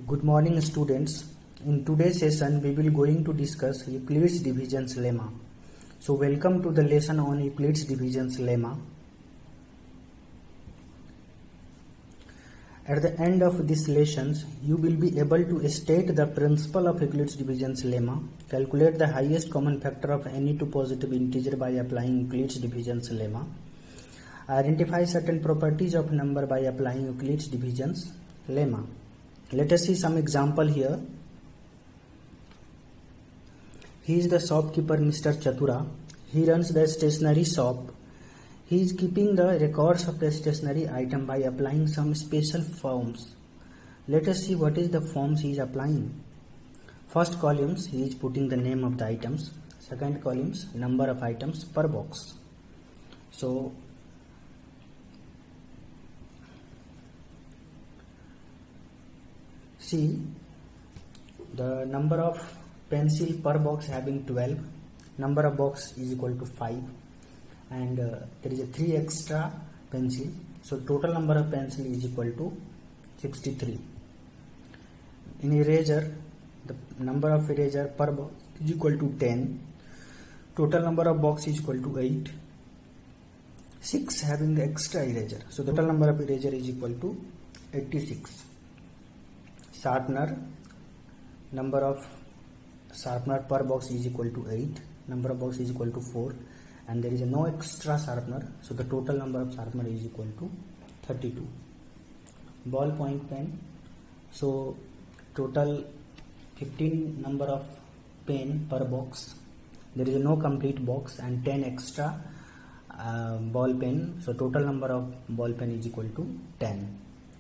Good morning students. In today's session we will going to discuss Euclid's division's lemma. So welcome to the lesson on Euclid's division's lemma. At the end of this lessons you will be able to state the principle of Euclid's division's lemma, calculate the highest common factor of any two positive integer by applying Euclid's division's lemma, identify certain properties of number by applying Euclid's division's lemma. Let us see some example here. He is the shopkeeper Mr. Chatura. He runs the stationery shop. He is keeping the records of the stationery item by applying some special forms. Let us see what is the forms he is applying. First columns he is putting the name of the items. Second columns number of items per box. So see, the number of pencil per box having 12, number of box is equal to 5, and there is a 3 extra pencil, so total number of pencil is equal to 63. In eraser, the number of eraser per box is equal to 10, total number of box is equal to 8, 6 having the extra eraser, so total number of eraser is equal to 86. Sharpener, number of sharpener per box is equal to 8, number of box is equal to 4, and there is no extra sharpener, so the total number of sharpener is equal to 32. Ball point pen, so total 15 number of pen per box, there is no complete box, and 10 extra ball pen, so total number of ball pen is equal to 10.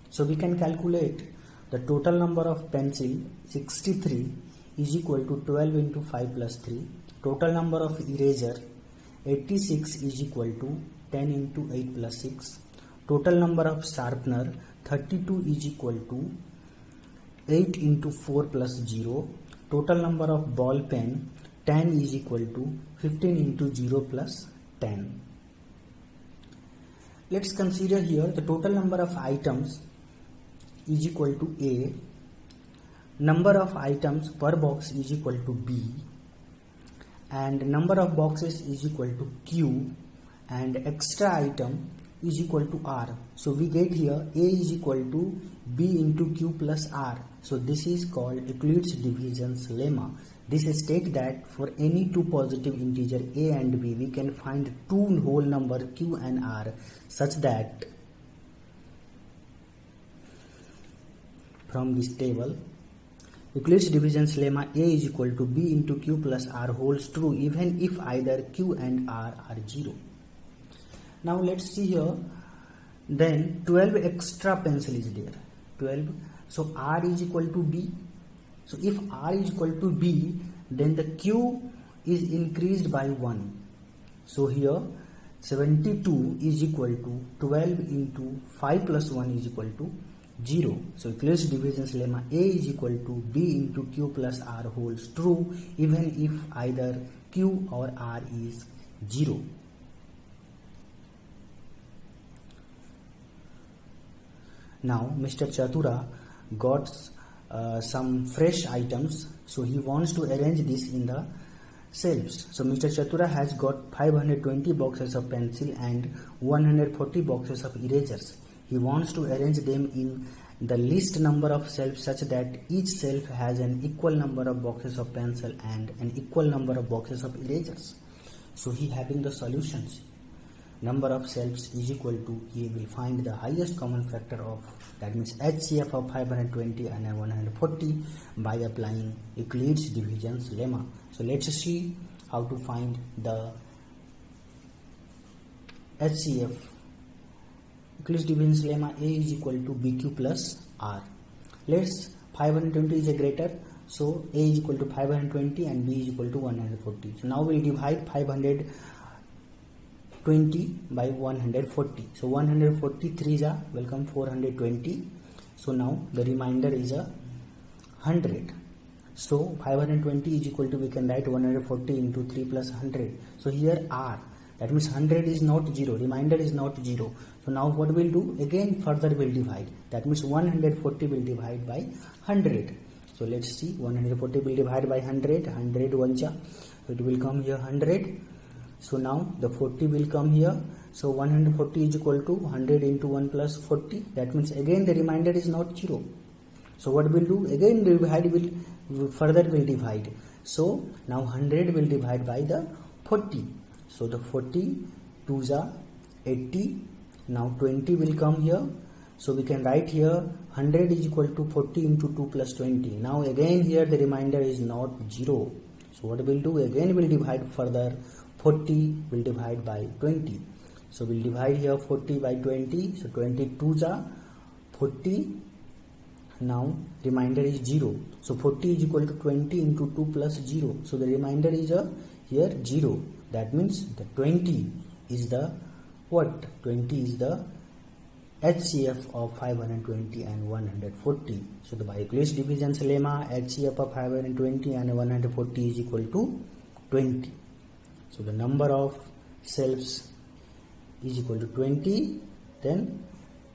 So we can calculate the total number of pencil 63 is equal to 12 into 5 plus 3. Total number of eraser 86 is equal to 10 into 8 plus 6. Total number of sharpener 32 is equal to 8 into 4 plus 0. Total number of ball pen 10 is equal to 15 into 0 plus 10. Let's consider here the total number of items is equal to A, number of items per box is equal to B, and number of boxes is equal to Q, and extra item is equal to R. So we get here A is equal to B into Q plus R. So this is called Euclid's division's lemma. This states that for any two positive integer A and B we can find two whole number Q and R such that from this table, Euclid's division's lemma A is equal to B into Q plus R holds true even if either Q and R are 0. Now let's see here, then 12 extra pencil is there, 12, so R is equal to B. So if R is equal to B, then the Q is increased by 1. So here 72 is equal to 12 into 5 plus 1 is equal to 0. So Euclid's division's lemma A is equal to B into Q plus R holds true even if either Q or R is 0. Now Mr. Chatura got some fresh items, so he wants to arrange this in the shelves. So Mr. Chatura has got 520 boxes of pencil and 140 boxes of erasers. He wants to arrange them in the least number of shelves such that each shelf has an equal number of boxes of pencil and an equal number of boxes of erasers. So he having the solutions. Number of shelves is equal to, he will find the highest common factor of, that means HCF of 520 and 140 by applying Euclid's division's lemma. So let's see how to find the HCF. Euclid's division's lemma A is equal to BQ plus R. Let's 520 is a greater, so A is equal to 520 and B is equal to 140. So now we'll divide 520 by 140. So 143 is a welcome 420. So now the remainder is a 100. So 520 is equal to, we can write 140 into 3 plus 100. So here R, That means 100 is not 0, remainder is not 0. So now what we'll do, again further we'll divide. That means 140 will divide by 100. So let's see, 140 will divide by 100, 100 1 so it will come here 100. So now the 40 will come here. So 140 is equal to 100 into 1 plus 40. That means again the remainder is not 0. So what we'll do, again divide, further will divide. So now 100 will divide by the 40. So the 40 2s are 80. Now 20 will come here. So we can write here 100 is equal to 40 into 2 plus 20. Now again here the remainder is not 0. So what we'll do, again we'll divide further. 40 will divide by 20. So we'll divide here 40 by 20. So 22s are 40. Now remainder is 0. So 40 is equal to 20 into 2 plus 0. So the remainder is here 0. That means the 20 is the what? 20 is the HCF of 520 and 140. So the by Euclid's division's lemma, HCF of 520 and 140 is equal to 20. So the number of selves is equal to 20. Then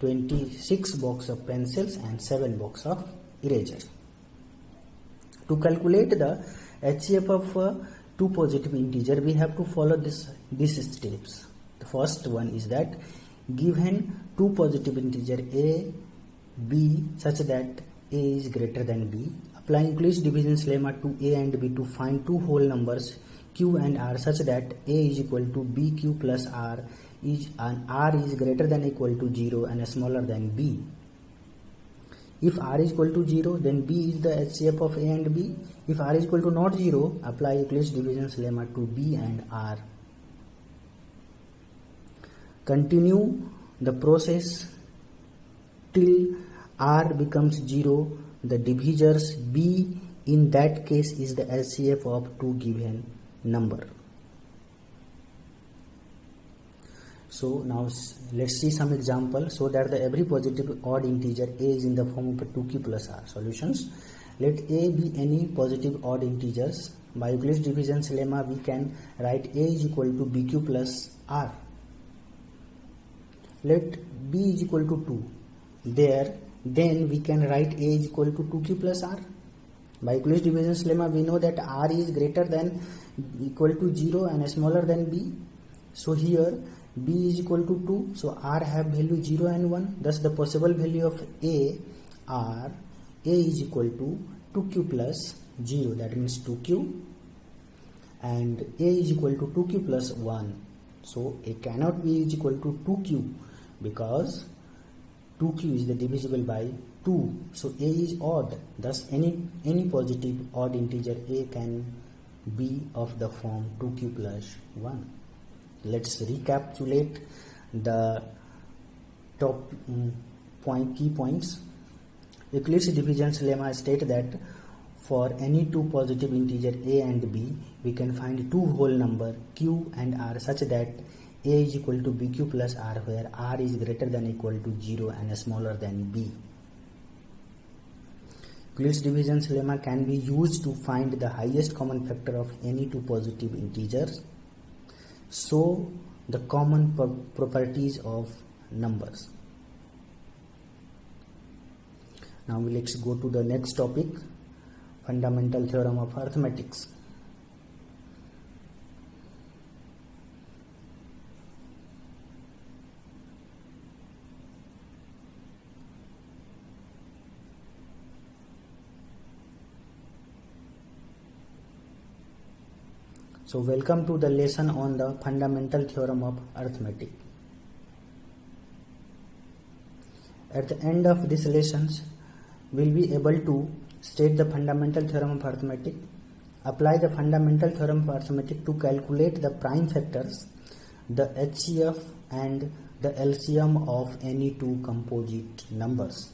26 box of pencils and 7 box of eraser. To calculate the HCF of two positive integer, we have to follow these steps. The first one is that given two positive integer a, b such that a is greater than b, applying Euclid's division's lemma to a and b to find two whole numbers q and r such that a is equal to bq plus r and r is greater than or equal to 0 and smaller than b. If r is equal to 0, then b is the HCF of a and b. If r is equal to not 0, apply Euclid's division's lemma to b and r. Continue the process till r becomes 0. The divisors b in that case is the HCF of two given number. So now let's see some example so that the every positive odd integer a is in the form of a 2q plus r. Solutions. Let a be any positive odd integers. By Euclid's division's lemma we can write a is equal to bq plus r. Let b is equal to 2. Then we can write a is equal to 2q plus r. By Euclid's division's lemma we know that r is greater than equal to 0 and smaller than b. So here b is equal to 2, so r have value 0 and 1. Thus the possible value of a is equal to 2q plus 0, that means 2q, and a is equal to 2q plus 1. So a cannot be is equal to 2q because 2q is the divisible by 2. So a is odd. Thus any positive odd integer a can be of the form 2q plus 1. Let's recapitulate the top key points. Euclid's division's lemma states that for any two positive integer a and b, we can find two whole number q and r such that a is equal to bq plus r, where r is greater than or equal to 0 and smaller than b. Euclid's division's lemma can be used to find the highest common factor of any two positive integers. So the common properties of numbers. Now let's go to the next topic, fundamental theorem of arithmetics. So welcome to the lesson on the fundamental theorem of arithmetic. At the end of this lessons, we'll be able to state the fundamental theorem of arithmetic, apply the fundamental theorem of arithmetic to calculate the prime factors, the HCF and the LCM of any two composite numbers.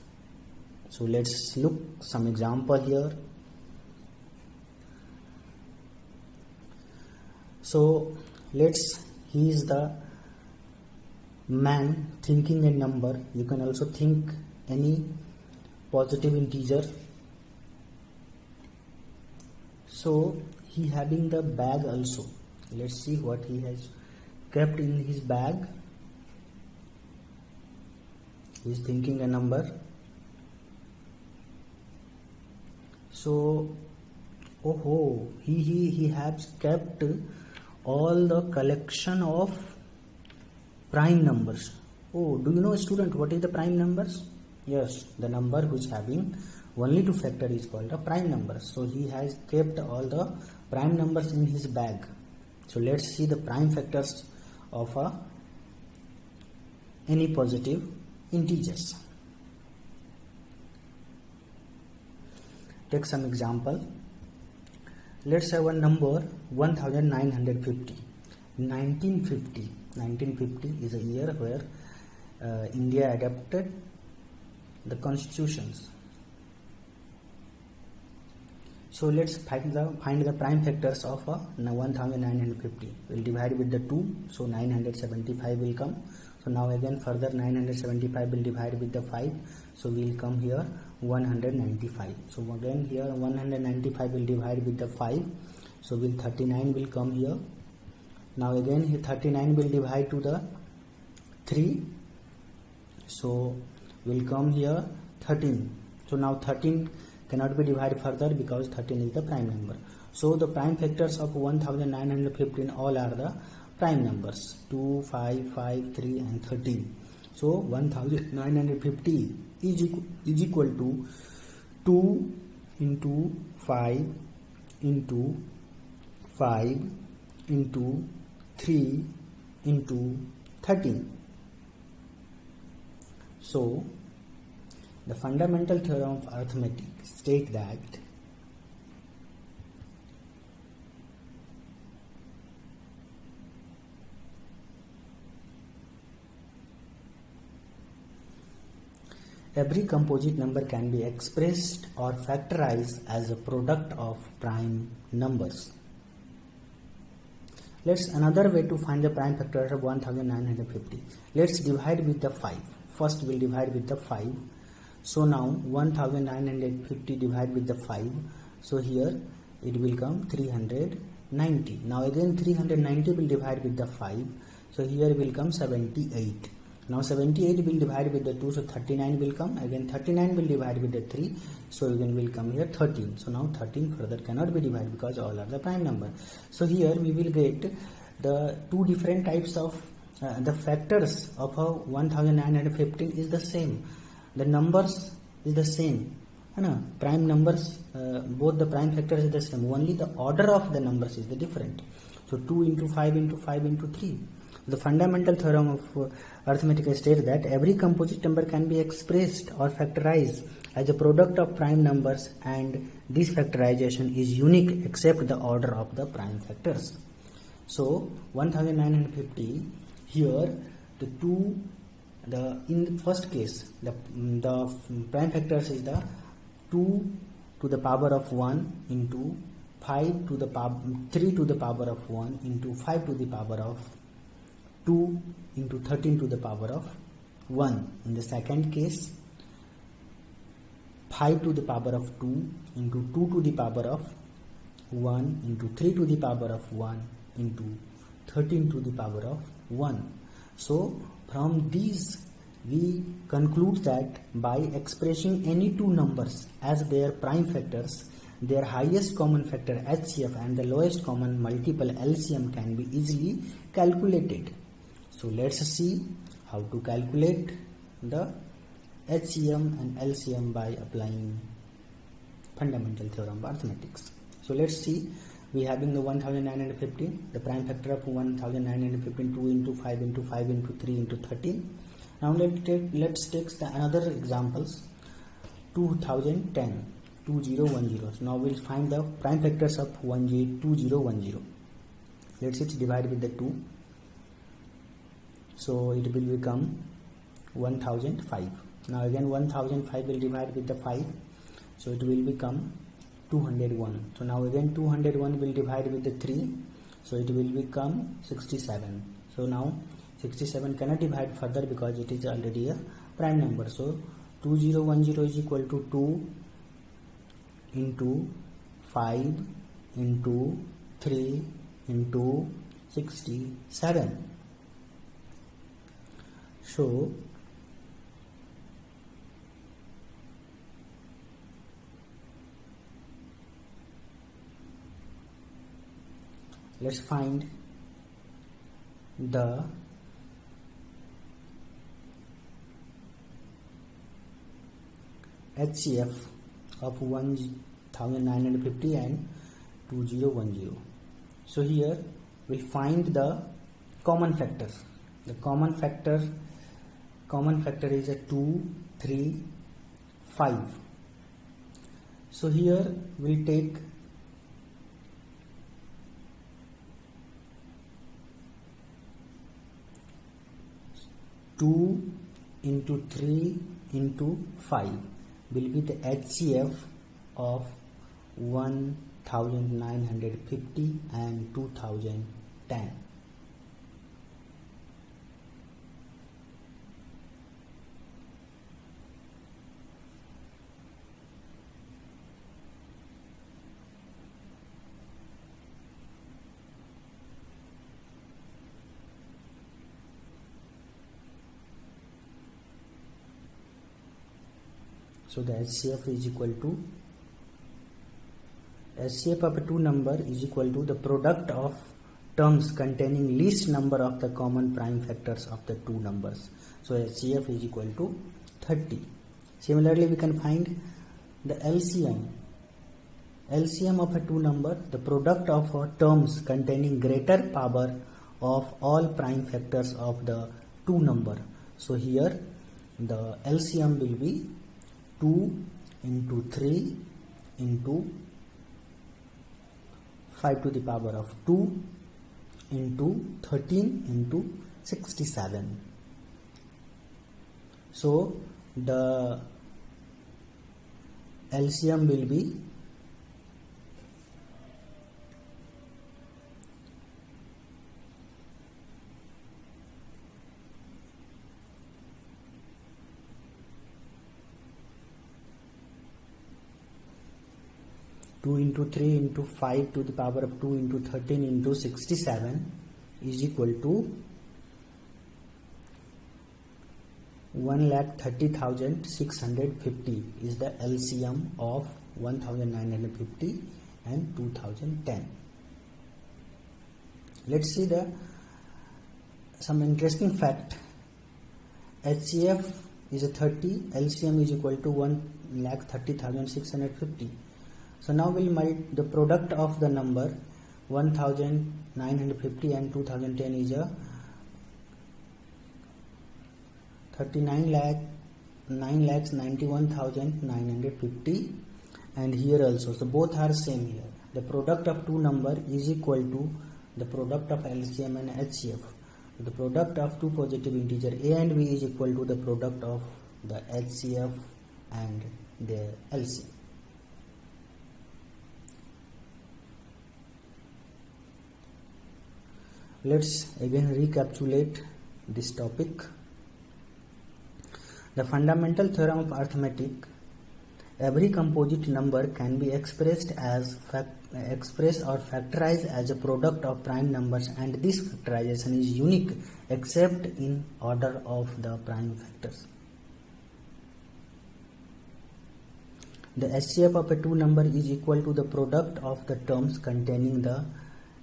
So let's look some example here. So he is the man thinking a number. You can also think any positive integer. So he having the bag also. Let's see what he has kept in his bag. He is thinking a number. So, he has kept all the collection of prime numbers. Oh, do you know, student, what is the prime numbers? Yes, the number which having only two factor is called a prime number. So he has kept all the prime numbers in his bag. So let's see the prime factors of any positive integers. Take some example. Let's have a number 1950. 1950 is a year where India adopted the constitutions. So let's find the prime factors of 1950. We'll divide with the 2, so 975 will come. So now again further 975 will divide with the 5, so we'll come here 195. So again here 195 will divide with the 5, so 39 will come here. Now again here 39 will divide to the 3, so will come here 13. So now 13 cannot be divided further because 13 is the prime number. So the prime factors of 1915 all are the prime numbers 2, 5, 5, 3 and 13. So 1950 is equal to 2 into 5 into 5 into 3 into 13. So the fundamental theorem of arithmetic states that every composite number can be expressed or factorized as a product of prime numbers. Let's another way to find the prime factors of 1950. Let's divide with the 5. First we'll divide with the 5. So now 1950 divide with the 5. So here it will come 390. Now again 390 will divide with the 5. So here will come 78. Now 78 will divide with the 2, so 39 will come. Again 39 will divide with the 3, so again will come here 13. So now 13 further cannot be divided because all are the prime number. So here we will get the two different types of the factors of 1915 is the same. The numbers is the same. Prime numbers, both the prime factors is the same. Only the order of the numbers is the different. So 2 into 5 into 5 into 3. The fundamental theorem of arithmetic states that every composite number can be expressed or factorized as a product of prime numbers, and this factorization is unique except the order of the prime factors. So 1950 here in the first case the prime factors is the 2 to the power of 1 into 5 to the power 3 to the power of 1 into 5 to the power of 2 into 13 to the power of 1. In the second case 5 to the power of 2 into 2 to the power of 1 into 3 to the power of 1 into 13 to the power of 1. So from these we conclude that by expressing any two numbers as their prime factors, their highest common factor HCF and the lowest common multiple LCM can be easily calculated. So let's see how to calculate the HCM and LCM by applying fundamental theorem of arithmetics. So let's see, we having the 1915, the prime factor of 1915, 2 into 5 into 5 into 3 into 13. Now let's take the another examples. 2010, 2010. So now we'll find the prime factors of 2010. Let's say divide with the 2. So it will become 1005. Now again 1005 will divide with the 5. So it will become 201. So now again 201 will divide with the 3. So it will become 67. So now 67 cannot divide further because it is already a prime number. So 2010 is equal to 2 into 5 into 3 into 67. So let's find the HCF of 1950 and 2010. So here we'll find the common factor. The common factor is a 2, 3, 5. So here we'll take 2 into 3 into 5 will be the HCF of 1950 and 2010. So the HCF is equal to HCF of a two number is equal to the product of terms containing least number of the common prime factors of the two numbers. So HCF is equal to 30. Similarly, we can find the LCM. LCM of a two number, the product of terms containing greater power of all prime factors of the two number. So here the LCM will be 2 into 3 into 5 to the power of 2 into 13 into 67. So the LCM will be 2 into 3 into 5 to the power of 2 into 13 into 67 is equal to 1,30,650 is the LCM of 1950 and 2010. Let's see some interesting fact. HCF is a 30, LCM is equal to 1,30,650. So now we'll multiply the product of the number 1950 and 2010 is a 39,991,950, and here also. So both are same here. The product of two number is equal to the product of LCM and HCF. The product of two positive integer A and B is equal to the product of the HCF and their LCM. Let's again recapitulate this topic. The fundamental theorem of arithmetic: every composite number can be expressed or factorized as a product of prime numbers, and this factorization is unique except in order of the prime factors. The HCF of a two number is equal to the product of the terms containing the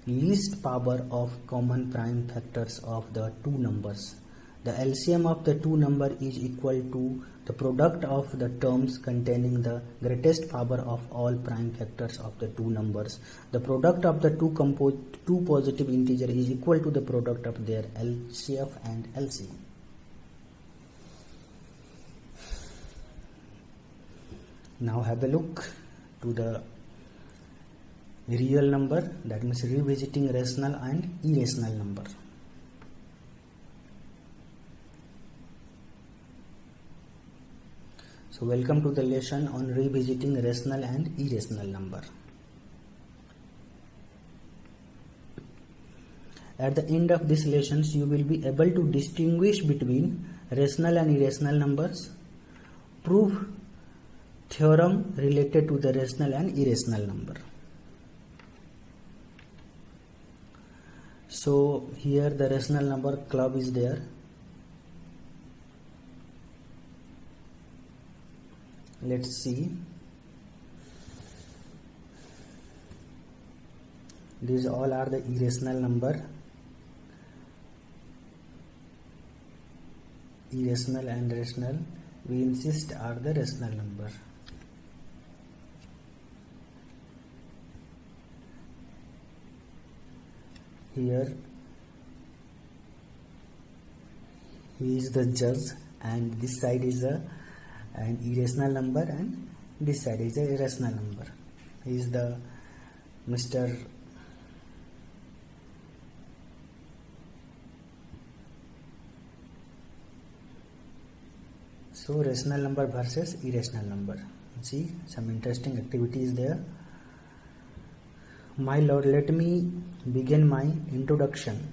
least power of common prime factors of the two numbers. The LCM of the two number is equal to the product of the terms containing the greatest power of all prime factors of the two numbers. The product of the two positive integer is equal to the product of their LCF and LCM. Now have a look to the real number, that means revisiting rational and irrational number. So welcome to the lesson on revisiting rational and irrational number. At the end of this lesson, you will be able to distinguish between rational and irrational numbers, prove theorem related to the rational and irrational number. So here the rational number club is there. Let's see. These all are the irrational number. Irrational and rational, we insist, are the rational number. Here he is the judge, and this side is an irrational number, and this side is a irrational number. He is the Mr. So rational number versus irrational number. See, some interesting activity is there. My lord, let me begin my introduction.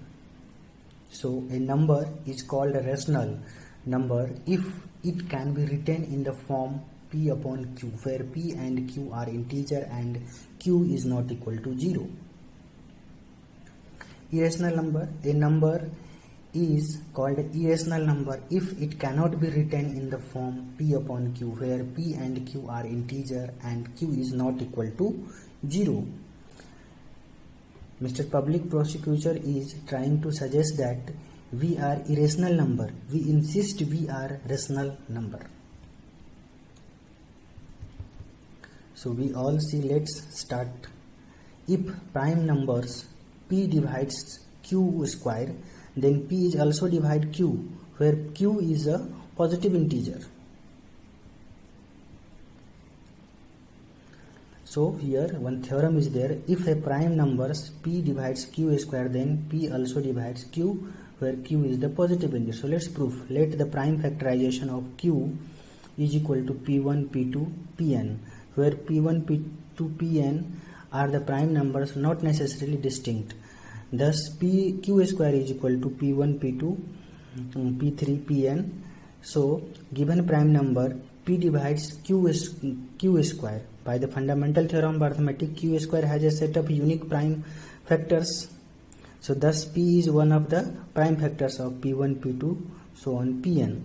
So a number is called a rational number if it can be written in the form p upon q, where p and q are integer and q is not equal to 0. Irrational number, a number is called irrational number if it cannot be written in the form p upon q, where p and q are integer and q is not equal to 0. Mr. Public Prosecutor is trying to suggest that we are irrational number. We insist we are rational number. So we all see, let's start. If prime numbers p divides q square, then p is also divide q, where q is a positive integer. So here one theorem is there. If a prime numbers p divides q square, then p also divides q, where q is the positive integer. So let's prove. Let the prime factorization of q is equal to p1, p2, pn, where p1, p2, pn are the prime numbers, not necessarily distinct. Thus q square is equal to p1, p2, p3, pn. So given prime number p divides q square. By the fundamental theorem of arithmetic, q square has a set of unique prime factors. So thus p is one of the prime factors of p1, p2, so on pn.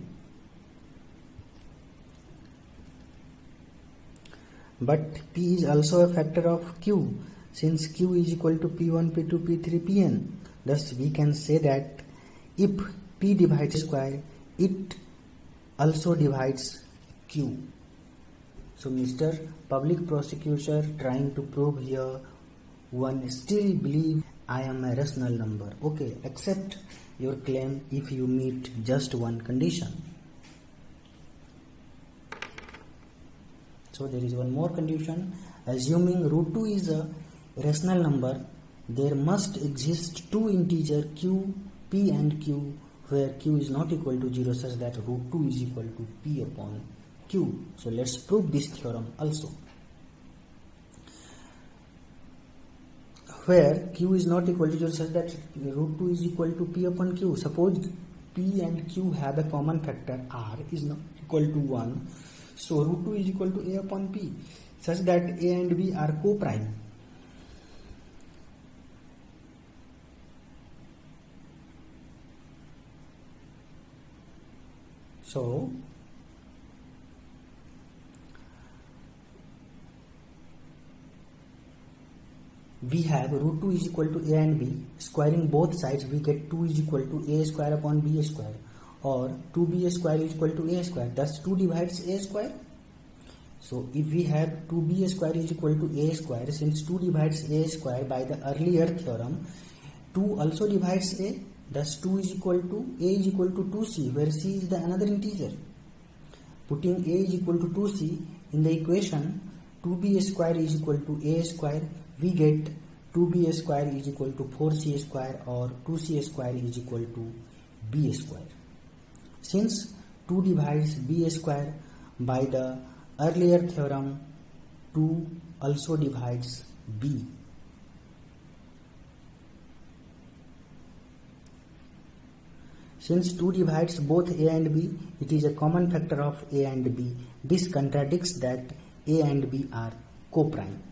But p is also a factor of q, since q is equal to p1, p2, p3, pn. Thus we can say that if p divides square, it also divides q. So Mr. Public Prosecutor trying to prove here, one still believe I am a rational number. Okay, accept your claim if you meet just one condition. So there is one more condition. Assuming root 2 is a rational number, there must exist two integer q, p and q, where q is not equal to 0, such that root 2 is equal to p upon q. So let's prove this theorem also. Where q is not equal to 0, such that root 2 is equal to p upon q. Suppose p and q have a common factor, r is not equal to 1. So root 2 is equal to a upon p, such that a and b are co-prime. So we have root 2 is equal to a and b. Squaring both sides, we get 2 is equal to a square upon b square, or 2b square is equal to a square. Thus 2 divides a square. So if we have 2b square is equal to a square, since 2 divides a square by the earlier theorem, 2 also divides a. Thus 2 is equal to a is equal to 2c, where c is the another integer. Putting a is equal to 2c in the equation, 2b square is equal to a square, we get 2b square is equal to 4c square, or 2c square is equal to b square. Since 2 divides b square by the earlier theorem, 2 also divides b. Since 2 divides both a and b, it is a common factor of a and b. This contradicts that a and b are co-prime.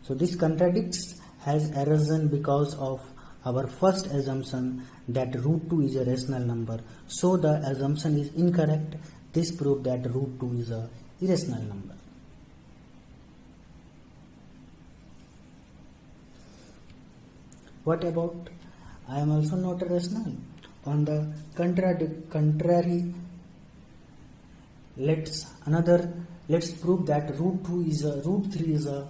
So this contradicts has arisen because of our first assumption that root 2 is a rational number. So the assumption is incorrect This proves that root 2 is a irrational number. What about I am also not rational? On the contrary, let's prove that root 3 is a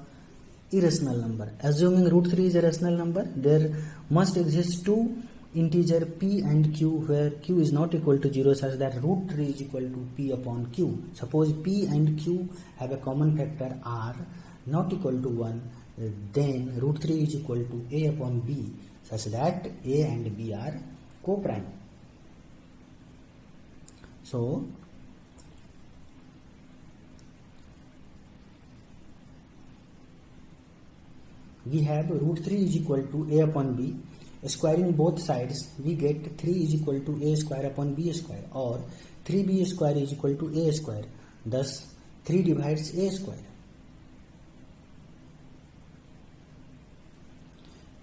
irrational number. Assuming root 3 is a rational number, there must exist two integer p and q where q is not equal to 0 such that root 3 is equal to p upon q. Suppose p and q have a common factor r not equal to 1, then root 3 is equal to a upon b such that a and b are co-prime. So we have root 3 is equal to a upon b. Squaring both sides, we get 3 is equal to a square upon b square, or 3b square is equal to a square. Thus 3 divides a square.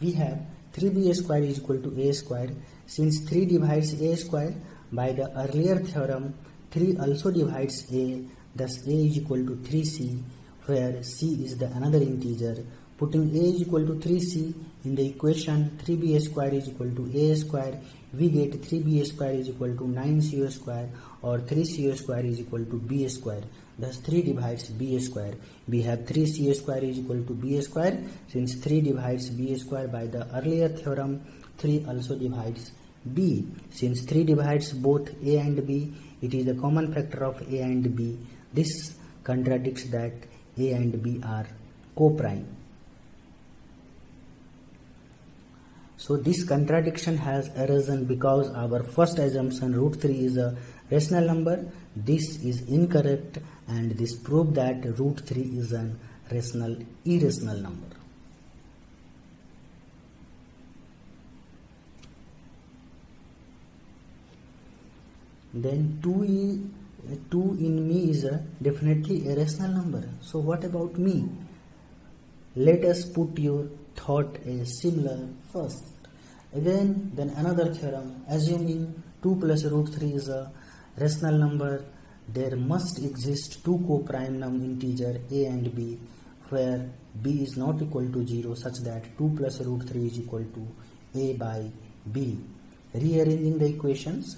We have 3b square is equal to a square. Since 3 divides a square, by the earlier theorem 3 also divides a, thus a is equal to 3c, where c is the another integer. Putting a is equal to 3c in the equation, 3b square is equal to a square, we get 3b square is equal to 9c square, or 3c square is equal to b square. Thus 3 divides b square. We have 3c square is equal to b square. Since 3 divides b square by the earlier theorem, 3 also divides b. Since 3 divides both a and b, it is the common factor of a and b. This contradicts that a and b are co-prime. So this contradiction has arisen because our first assumption root 3 is a rational number. This is incorrect, and this proves that root 3 is an irrational number. Then 2 in me is definitely a rational number. So what about me? Let us put your thought a similar first. Again, then another theorem, assuming 2 plus root 3 is a rational number, there must exist two co-prime integer a and b, where b is not equal to 0 such that 2 plus root 3 is equal to a by b. Rearranging the equations,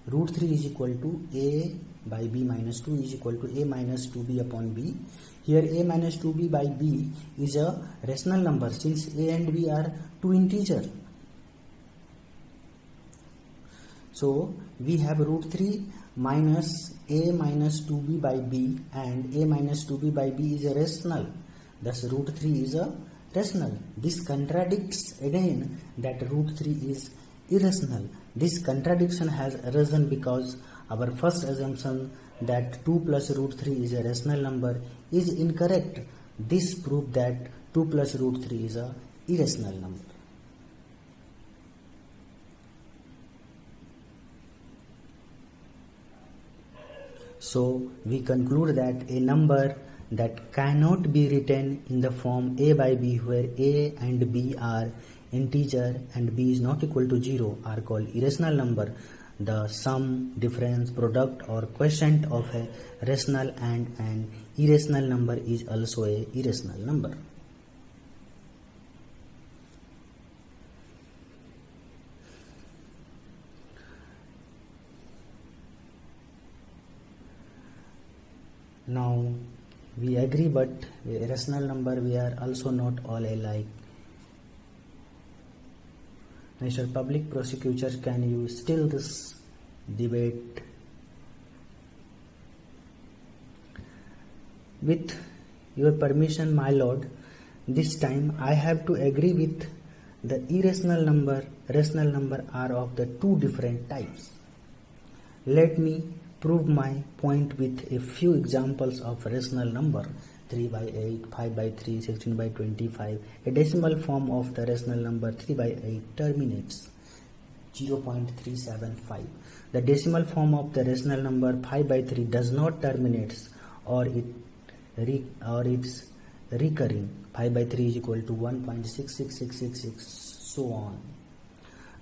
root 3 is equal to a by b minus 2 is equal to a minus 2b upon b. Here a minus 2b by b is a rational number since a and b are two integers. So we have root 3 minus a minus 2b by b, and a minus 2b by b is a rational. Thus root 3 is a rational. This contradicts again that root 3 is irrational. This contradiction has arisen because our first assumption that 2 plus root 3 is a rational number is incorrect. This proves that 2 plus root 3 is a irrational number. So we conclude that a number that cannot be written in the form a by b, where a and b are integer and b is not equal to 0, are called irrational number. The sum, difference, product or quotient of a rational and an irrational number is also a irrational number. Now we agree, but a rational number we are also not all alike. Mr. Public Prosecutor, can you still this debate? With your permission, my lord, this time I have to agree with the irrational number, rational number are of the two different types. Let me prove my point with a few examples of rational number: 3 by 8, 5 by 3, 16 by 25. A decimal form of the rational number 3 by 8 terminates 0.375. The decimal form of the rational number 5 by 3 does not terminate, or it's recurring. 5 by 3 is equal to 1.66666, so on.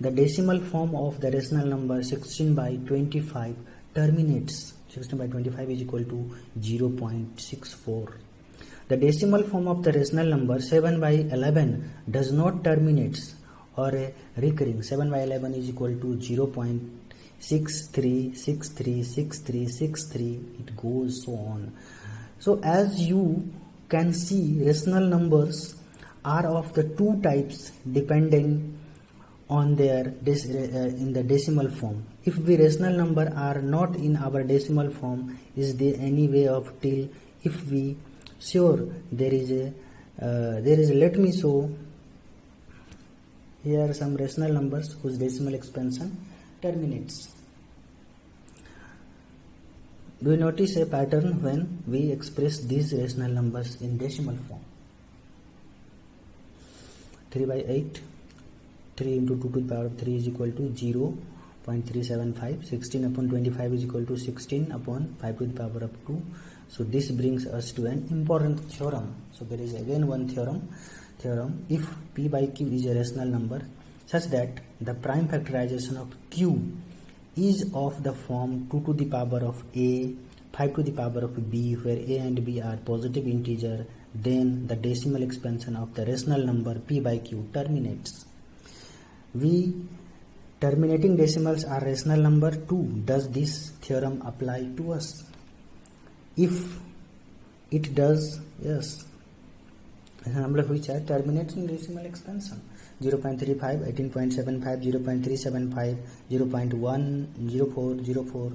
The decimal form of the rational number 16 by 25 terminates 16 by 25 is equal to 0.64. The decimal form of the rational number 7 by 11 does not terminate or a recurring. 7 by 11 is equal to 0.63636363. It goes so on. So as you can see, rational numbers are of the two types depending on their in the decimal form. If the rational number are not in our decimal form, is there any way of till? If we sure there is a let me show here are some rational numbers whose decimal expansion terminates. Do you notice a pattern when we express these rational numbers in decimal form? 3 by 8, 3 into 2 to the power of 3 is equal to 0.375. 16 upon 25 is equal to 16 upon 5 to the power of 2. So this brings us to an important theorem. So there is again one theorem. If P by Q is a rational number such that the prime factorization of Q is of the form 2 to the power of A, 5 to the power of B, where A and B are positive integer, then the decimal expansion of the rational number P by Q terminates. We terminating decimals are rational number too. Does this theorem apply to us? If it does, yes. A number which are terminating decimal expansion 0.35, 18.75, 0.375, 0.10404.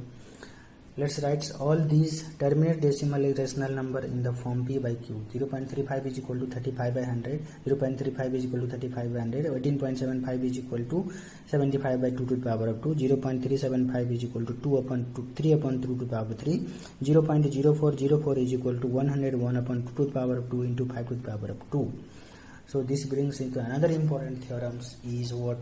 Let's write all these terminate decimal rational number in the form P by Q. 0.35 is equal to 35 by 100, 0.35 is equal to 35 by 100, 18.75 is equal to 75 by 2 to the power of 2, 0.375 is equal to 2 upon 2, 3 upon 2 to the power of 3, 0.0404 is equal to 101 upon 2 to the power of 2 into 5 to the power of 2. So this brings into another important theorems is what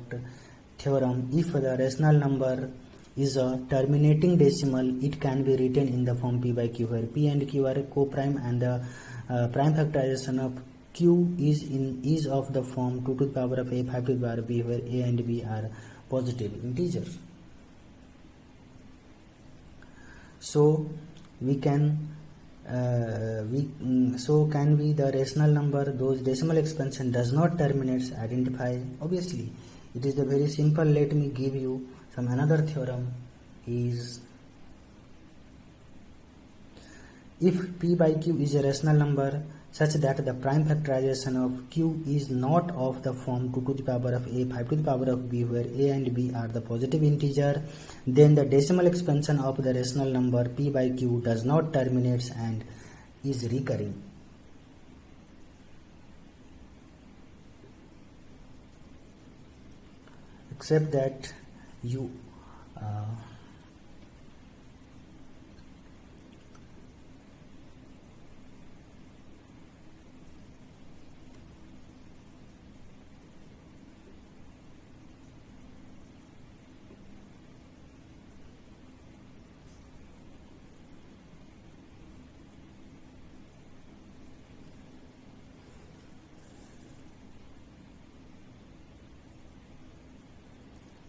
theorem, if the rational number is a terminating decimal, it can be written in the form P by Q, where P and Q are a co-prime and the prime factorization of Q is of the form 2 to the power of A, 5 to the power of B, where A and B are positive integers. So we can the rational number those decimal expansion does not terminate identify? Obviously it is the very simple. Let me give you some another theorem is if P by Q is a rational number such that the prime factorization of Q is not of the form 2 to the power of A, 5 to the power of B, where A and B are the positive integer, then the decimal expansion of the rational number P by Q does not terminate and is recurring. Except that you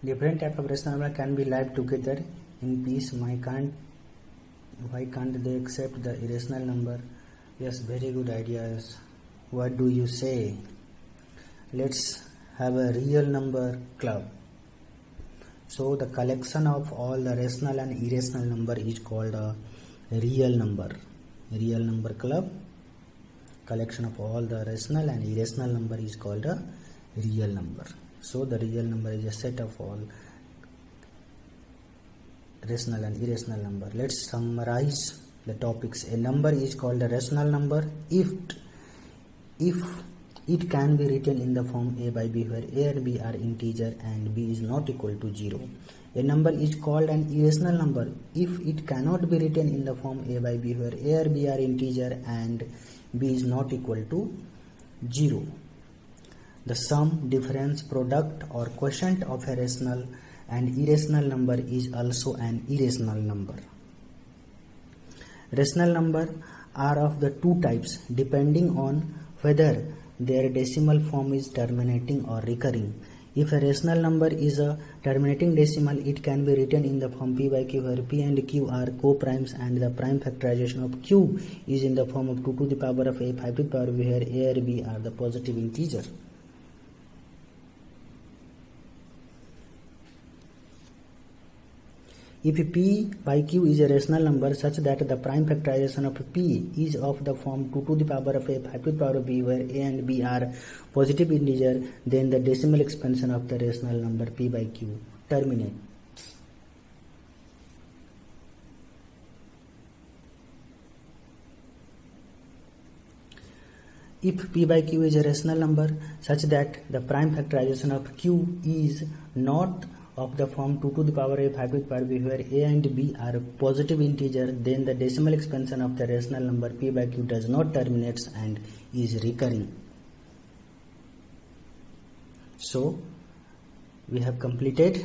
different type of rational number can be lived together in peace. Why can't they accept the irrational number? Yes, very good ideas. What do you say? Let's have a real number club. So the collection of all the rational and irrational number is called a real number. Real number club. Collection of all the rational and irrational number is called a real number. So the real number is a set of all rational and irrational number. Let's summarize the topics. A number is called a rational number if it can be written in the form A by B, where A and B are integer and B is not equal to 0. A number is called an irrational number if it cannot be written in the form A by B, where A or B are integer and B is not equal to 0. The sum, difference, product or quotient of a rational and irrational number is also an irrational number. Rational number are of the two types depending on whether their decimal form is terminating or recurring. If a rational number is a terminating decimal, it can be written in the form p by q, where p and q are co-primes and the prime factorization of q is in the form of 2 to the power of a, 5 to the power of b, where a and b are the positive integer. If p by q is a rational number such that the prime factorization of p is of the form 2 to the power of a, 5 to the power of b, where a and b are positive integer, then the decimal expansion of the rational number p by q terminates. If p by q is a rational number such that the prime factorization of q is not of the form 2 to the power a, 5 to the power b, where a and b are positive integer, then the decimal expansion of the rational number p by q does not terminate and is recurring. So we have completed